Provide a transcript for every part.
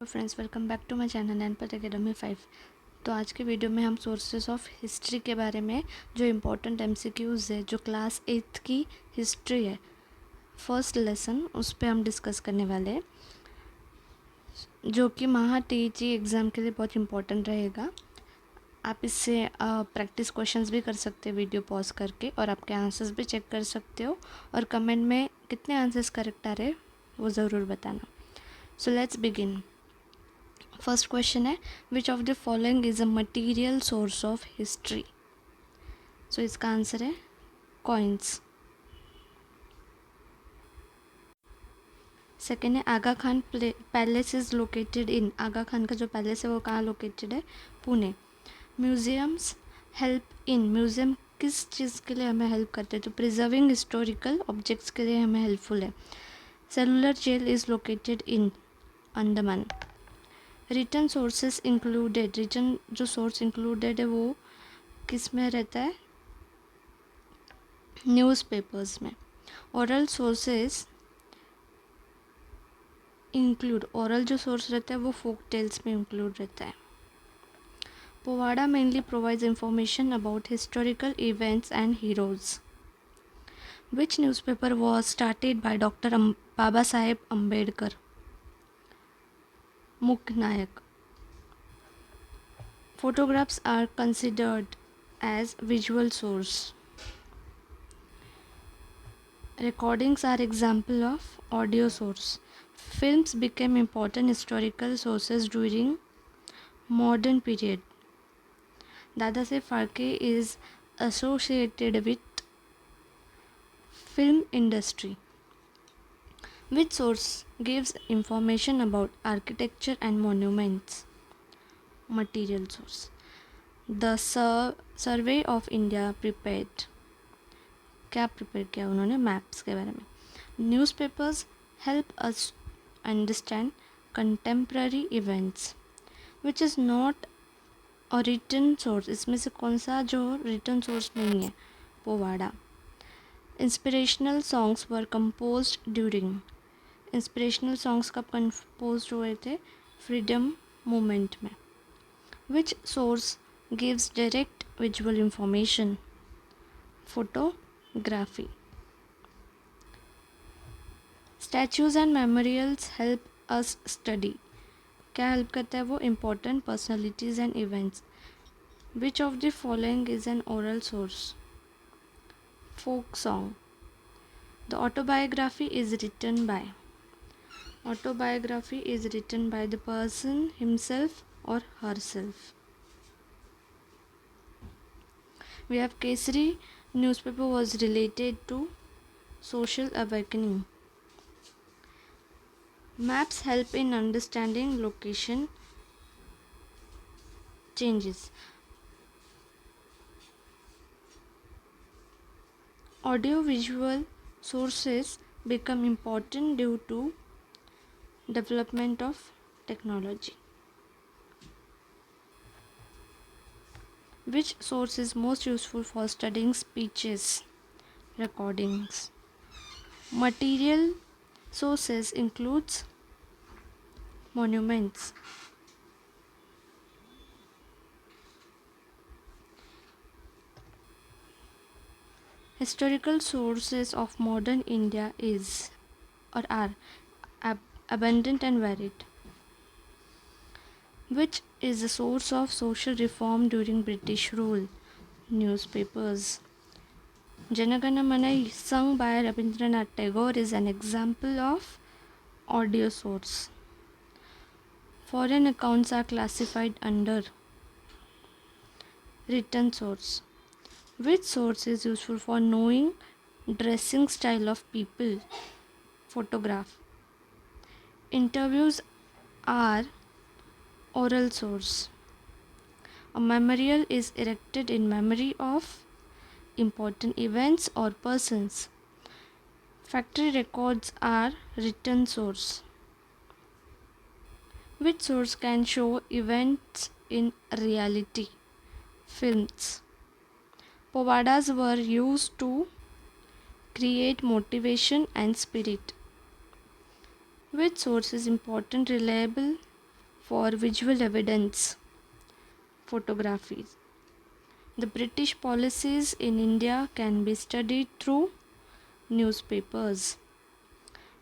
Friends, welcome back to my channel and पर academy 5। तो आज के वीडियो में हम सोर्सेस ऑफ हिस्ट्री के बारे में जो इम्पोर्टेंट एमसीक्यूज़ है, जो क्लास 8th की हिस्ट्री है, फर्स्ट लेसन, उस पर हम डिस्कस करने वाले हैं, जो कि महा टीईटी एग्ज़ाम के लिए बहुत इम्पोर्टेंट रहेगा। आप इससे प्रैक्टिस क्वेश्चंस भी कर सकते हैं वीडियो पॉज करके, और आपके आंसर्स भी चेक कर सकते हो, और कमेंट में कितने आंसर्स करेक्ट आ रहे वो ज़रूर बताना। So let's begin. First question है, which of the following is a material source of history. So इसका आंसर है कॉइन्स। सेकेंड है, Aga Khan palace is located in. Aga Khan का जो पैलेस है वो कहाँ लोकेटेड है? Pune. Museums help in. Museum किस चीज़ के लिए हमें हेल्प करते हैं? तो प्रिजर्विंग हिस्टोरिकल ऑब्जेक्ट्स के लिए हमें हेल्पफुल है। Cellular jail is located in Andaman. Written sources included. Written जो सोर्स इंक्लूडेड है वो किस में रहता है? न्यूज़पेपर्स में। Oral sources include. ओरल जो सोर्स रहता है वो फोक टेल्स में इंक्लूड रहता है। Powada mainly provides information about historical events and heroes. Which newspaper was started by doctor Baba Saheb Ambedkar? Mooknayak. Photographs are considered as visual source. Recordings are example of audio source. Films became important historical sources during modern period. Dada Saeb Phalke is associated with film industry. Which source gives information about architecture and monuments? Material source. The Survey of India prepared. क्या prepare किया उन्होंने? Maps के बारे में। Newspapers help us understand contemporary events. Which is not a written source. इसमें से कौन सा जो रिटन सोर्स नहीं है? Powada. Inspirational songs were compose during. Inspirational songs कब कंपोज हुए थे? फ्रीडम मूवमेंट में। Which source gives direct visual information? Photography. Statues and memorials help us study. क्या हेल्प करता है वो? Important personalities and events. Which of the following is an oral source? Folk song. The autobiography is written by. Autobiography is written by the person himself और herself. We have Kesari newspaper was related to social awakening. Maps help in understanding location changes. Audio-visual sources become important due to development of technology. Which source is most useful for studying speeches? Recordings. Material sources includes monuments. Historical sources of modern India is or are abundant and varied. Which is the source of social reform during British rule? Newspapers. Janagana Mana sung by Rabindranath Tagore is an example of audio source. Foreign accounts are classified under written source. Which source is useful for knowing dressing style of people? Photograph. Interviews are oral source. A memorial is erected in memory of important events or persons. Factory records are written source. Which source can show events in reality? Films. Povadas were used to create motivation and spirit. Which source is important, reliable for visual evidence photography. The British policies in India can be studied through newspapers.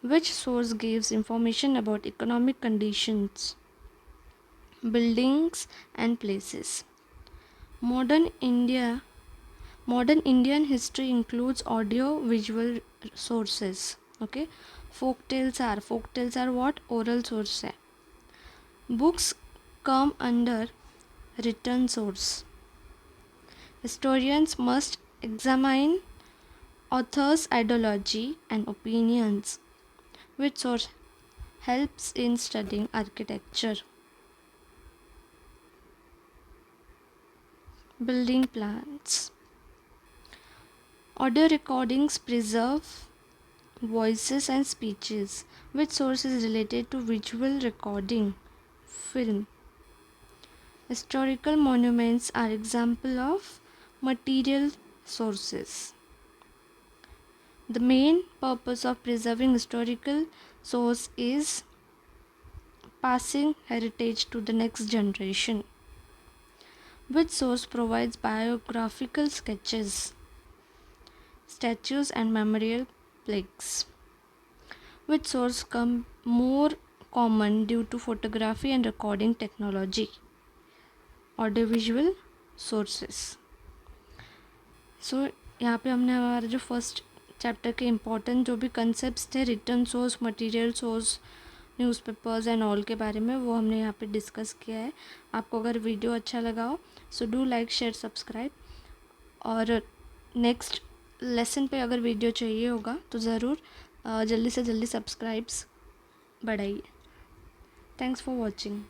Which source gives information about economic conditions, buildings and places? Modern India Modern Indian history includes audio visual sources. Okay, folk tales are what? Oral source है. Books come under written source. Historians must examine authors' ideology and opinions. Which source helps in studying architecture? Building plans. Audio recordings preserve voices and speeches. Which source is related to visual recording? Film. Historical monuments are example of material sources. The main purpose of preserving historical source is passing heritage to the next generation. Which source provides biographical sketches, statues and memorial plaques? Which source come more common due to photography and recording technology? Audiovisual sources. सो यहाँ पे हमने हमारा जो first chapter के important जो भी concepts थे return source, material source, newspapers and all के बारे में वो हमने यहाँ पे डिस्कस किया है. आपको अगर वीडियो अच्छा लगा हो so do like share subscribe. और नेक्स्ट लेसन पे अगर वीडियो चाहिए होगा तो ज़रूर जल्दी से जल्दी सब्सक्राइब्स बढ़ाइए. Thanks for watching.